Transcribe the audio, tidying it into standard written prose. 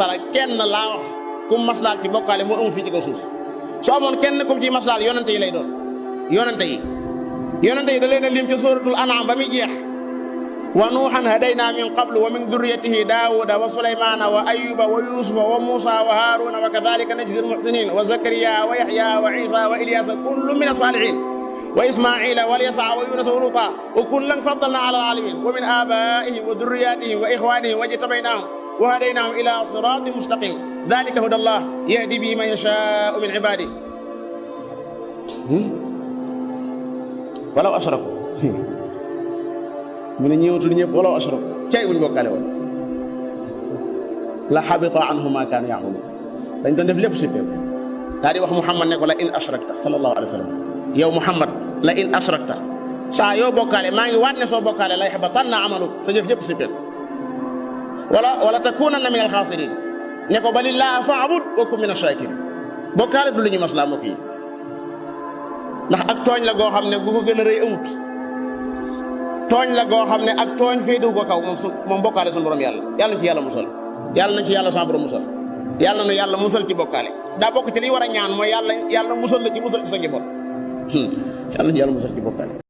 tara kenn laa wax kum maslaal ci bokkaale moo amul fii ci kaw suuf soo amoon kenn kum ci maslaal yonante yi lay doon yonante yi da leen a lim ci suratul an'am ba muy jeex wa nuuhan hadayna min qablu wa min durriyatihi daawuda wa sulaymana wa ayyuba wa yusufa wa musa wa haruna wa kadhalika najzi almuhsinin wa zakariya wa yahya wa isa wa ilyasa kullu min as-salihin wa ismaila wa yasa wa yunus wa luta wa kullan faddalna ala alalamin wa min abaihim wa durriyatihim wa ikhwanihim wajtabaynahum wa hadaynahum ila siratin mustaqim dhalika huda allah yahdi bihi man yasha'u min ibadihi walaw ashraku mu ne ñëwatul ñëpp walaw ashraku cay buñ bokkaale woon la xabita anhum ma kaanu ya'malun dañ doon def lépp suppé daa di wax Muhammad ne ko la in ashrakta sallallahu alayhi wa sallam yow Muhammad la in ashrakta saa yoo bokkaale maa ngi waat ne soo bokkaale la yaxbatanna amaluk sa jëf jëpp suppé wala takunanna min alxaasirin ne ko balillah fa'bud wa kun min ash-shakirin bokkaale du lu ñu maslaa mbokk yi ndax ak tooñ la goo xam ne gu ko gën a rëy amut tooñ la goo xam ne ak tooñ féetewu ko kaw moom bokkaale suñu borom yàlla nañ ci yàlla musal yàlla nañ ci yàlla sa borom musal yàlla na yàlla musal ci bokkaale daa bokk ci li war a ñaan mooy yàlla musal la ci musal ci sa njaboot yàlla nañ ci yàlla musal ci bokkaale